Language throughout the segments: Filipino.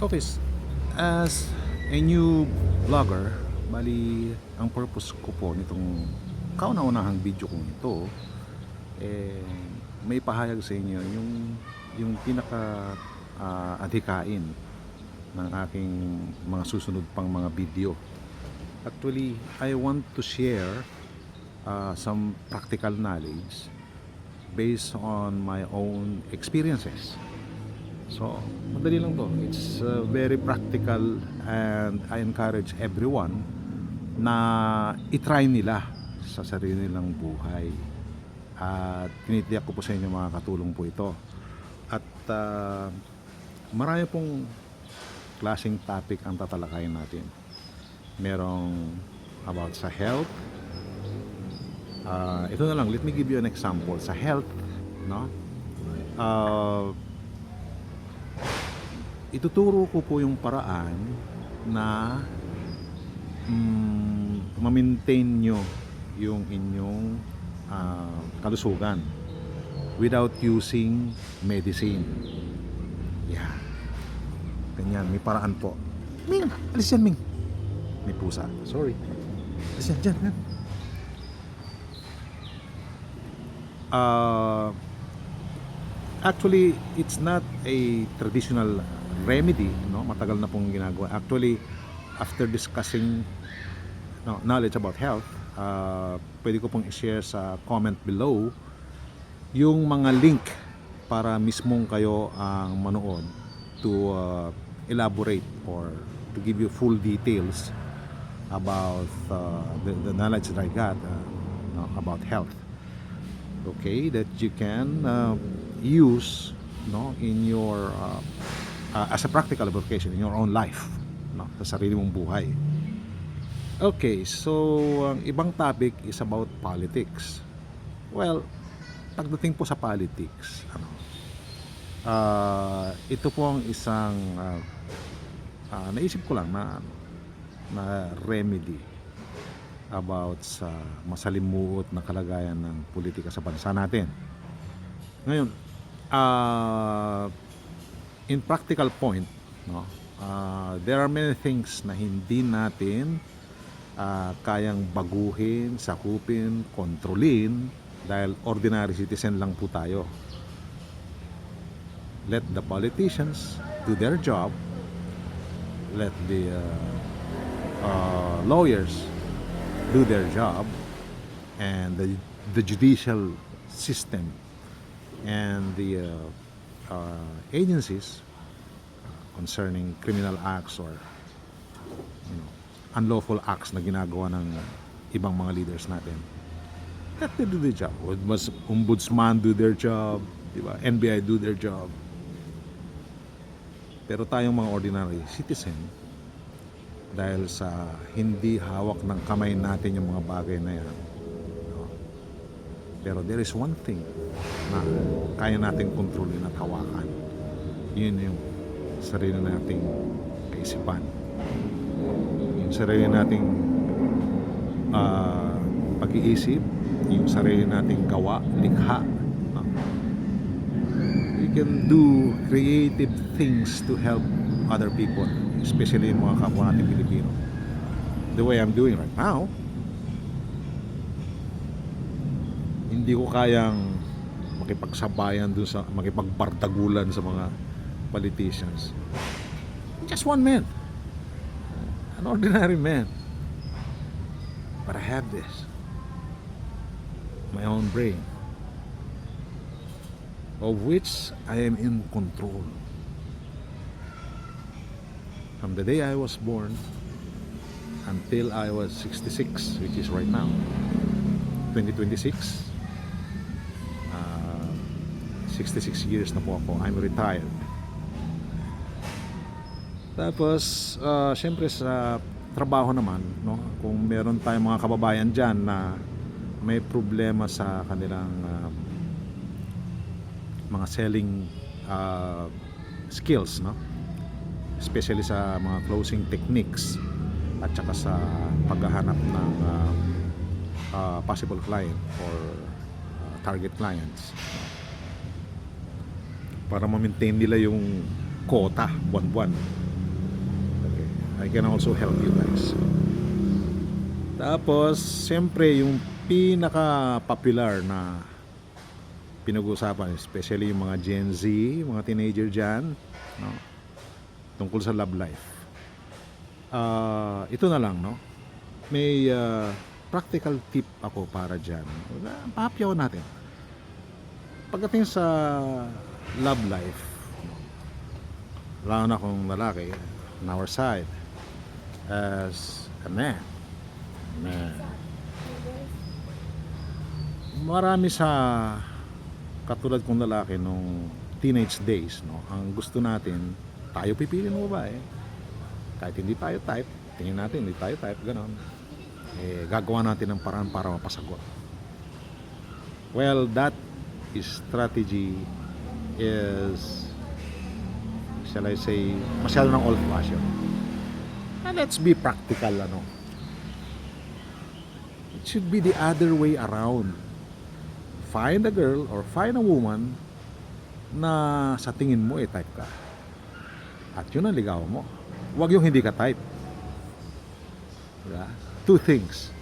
Okay, as a new vlogger, bali ang purpose ko po nitong kauna-unahang video kong ito, eh, may pahayag sa inyo yung pinaka adhikain ng aking mga susunod pang mga video. Actually, I want to share some practical knowledge based on my own experiences. So, madali lang to. It's very practical, and I encourage everyone na itry nila sa sarili nilang buhay. At tinitiyak ko po sa inyo makakatulong po ito. At marami pong klaseng topic ang tatalakayin natin. Merong about sa health. Ito na lang, let me give you an example. Sa health, no? Ituturo ko po yung paraan na ma-maintain nyo yung inyong kalusugan without using medicine. Yeah. Ganyan, may paraan po. Ming, alis yan, Ming. May pusa. Sorry. Alis yan, dyan. Actually, it's not a traditional remedy, no? Matagal na pong ginagawa. Actually, after discussing knowledge about health, pwede ko pong i-share sa comment below yung mga link para mismong kayo ang manood to elaborate or to give you full details about the knowledge that I got about health. Okay, that you can use in your as a practical application in your own life, sa sarili mong buhay. Okay, so ang ibang topic is about politics. Well, pagdating po sa politics, ito po ang isang naisip ko lang na remedy about sa masalimuot na kalagayan ng politika sa bansa natin. Ngayon, in practical point, there are many things na hindi natin kayang baguhin, sakupin, kontrolin dahil ordinary citizen lang po tayo. Let the politicians do their job. Let the lawyers do their job, and the judicial system and the agencies concerning criminal acts or unlawful acts na ginagawa ng ibang mga leaders natin, let them do their job. Must ombudsman do their job, diba? NBI do their job. Pero tayong mga ordinary citizen, dahil sa hindi hawak ng kamay natin yung mga bagay na yan, pero there is one thing na kaya natin kontrolin at hawakan. Yun yung sarili nating kaisipan, yung sarili nating pag-iisip, yung sarili nating gawa, likha. We can do creative things to help other people, especially yung mga kapwa natin Pilipino. The way I'm doing right now, hindi ko kayang makipagsabayan dun sa makipagbardagulan sa mga politicians. Just one man, an ordinary man, but I have this, my own brain, of which I am in control. From the day I was born until I was 66, which is right now, 2026, 66 years na po ako. I'm retired. Tapos, syempre sa trabaho naman, kung meron tayong mga kababayan dyan na may problema sa kanilang mga selling skills, especially sa mga closing techniques at saka sa paghahanap ng possible client or target clients, para ma-maintain nila yung quota buwan-buwan I can also help you guys. Tapos, siyempre, yung pinaka-popular na pinag-uusapan, especially yung mga Gen Z, mga teenager dyan, no? Tungkol sa love life. Ito na lang, no? May practical tip ako para dyan. Pahapyaw natin. Pagdating sa love life, lalo na kung lalaki, on our side, as a man, marami sa katulad kong lalaki nung teenage days, no, ang gusto natin, tayo pipili ng babae. Kahit hindi tayo type, tingin natin hindi tayo type, gano'n. Gagawa natin ng paraan para mapasagot. Well, that strategy is, shall I say, masyado ng old-fashioned. And let's be practical, ano. It should be the other way around. Find a girl or find a woman na sa tingin mo type ka. At yun ang ligaw mo. Huwag yung hindi ka type. Diba? Two things.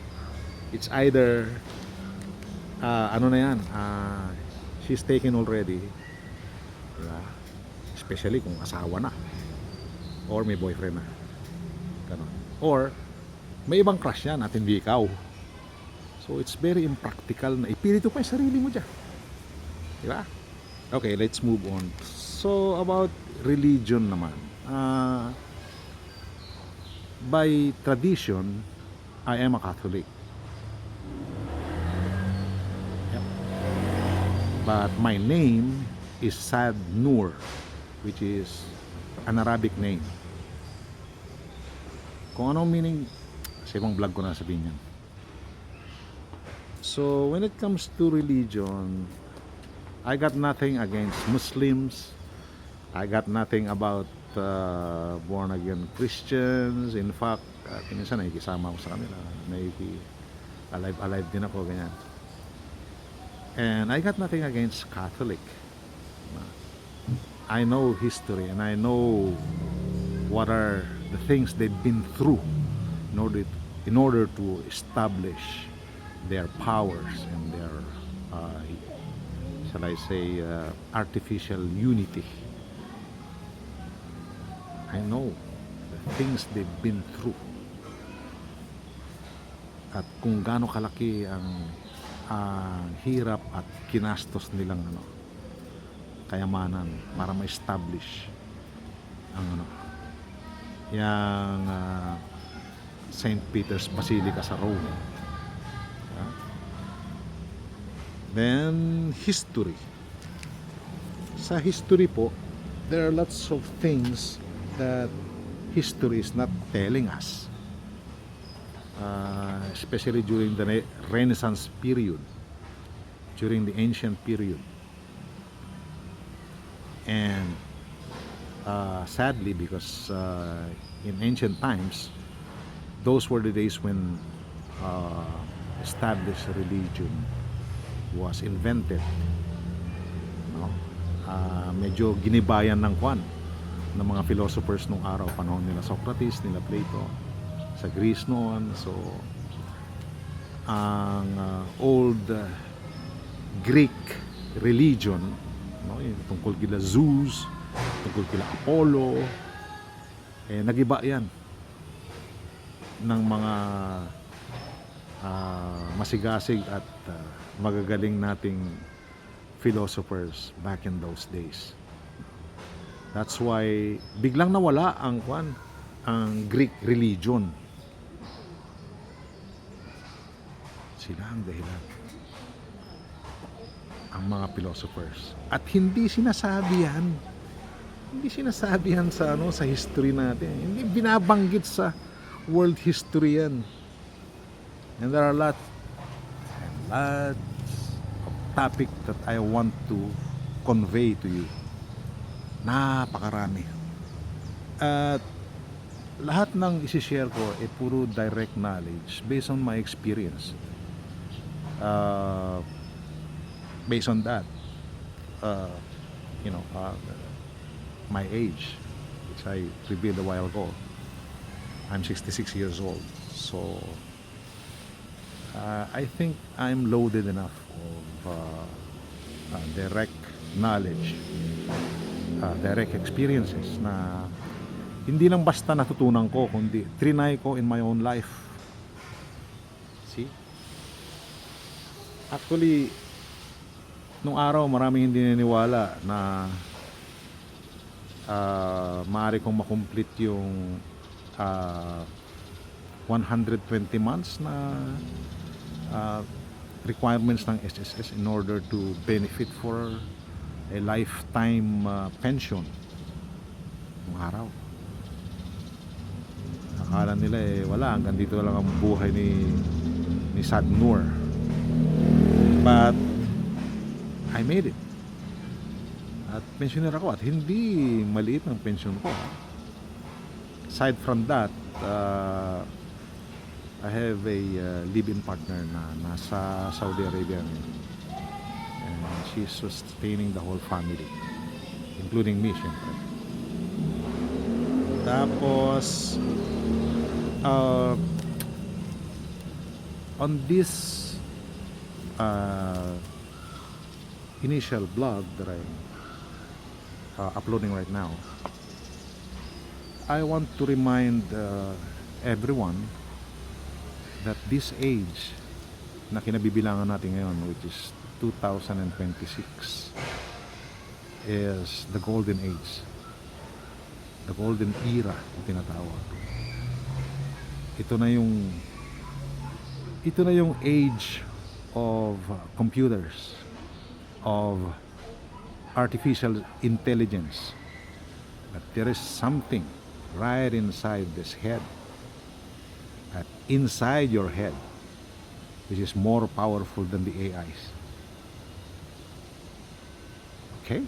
It's either she's taken already. Diba? Especially kung asawa na or may boyfriend na. Ganon. Or may ibang crush yan at hindi ikaw. So it's very impractical na ipilit mo pa yung sarili mo dyan. Diba? Okay, let's move on. So about religion naman. By tradition, I am a Catholic. Yep. But my name is Sad Noor, which is an Arabic name. Kung anong meaning, sa ibang vlog ko na sabihin yan. So when it comes to religion, I got nothing against Muslims. I got nothing about born again Christians. In fact, minsan nakikisama ako sa kanila. Alive din ako, ganyan. And I got nothing against Catholic. I know history and I know what are the things they've been through in order to establish their powers and their shall I say artificial unity. I know the things they've been through at kung gaano kalaki ang hirap at kinastos nilang kayamanan para ma-establish ang yung St. Peter's Basilica sa Rome. Then history. Sa history po, there are lots of things that history is not telling us, especially during the Renaissance period, during the ancient period. And sadly, because in ancient times, those were the days when established religion was invented. Medyo ginibayan ng ng mga philosophers nung araw, panahon nila Socrates, nila Plato, sa Greece noon. So ang old Greek religion, yung tungkol kila Zeus, tungkol kila Apollo, nagiba yan ng mga masigasig at magagaling nating philosophers back in those days. That's why biglang nawala ang Greek religion. Sila ang dahilan, ang mga philosophers. At hindi sinasabi yan sa sa history natin. Hindi binabanggit sa world history yan. And there are lots of topic that I want to convey to you. Napakarami. At lahat ng isi-share ko ay puro direct knowledge based on my experience. Based on that, my age, which I revealed a while ago, I'm 66 years old. So I think I'm loaded enough of direct knowledge, direct experiences na hindi lang basta natutunan ko, kundi trinay ko in my own life. See? Actually, nung araw maraming hindi naniniwala na maaari kong makomplete yung 120 months na requirements ng SSS in order to benefit for a lifetime pension. Nung araw akala nila wala, hanggang dito lang ang buhay ni Sad Noor. But I made it. At pensioner ako, at hindi maliit ang pension ko. Aside from that, I have a live-in partner na nasa Saudi Arabia, and she's sustaining the whole family, including me, syempre. Tapos on this initial blog that I'm uploading right now, I want to remind everyone that this age na kinabibilangan natin ngayon, which is 2026, is the golden age, the golden era na tinatawag. Ito na yung age of computers, of artificial intelligence. But there is something right inside this head, inside your head, which is more powerful than the AIs. Okay?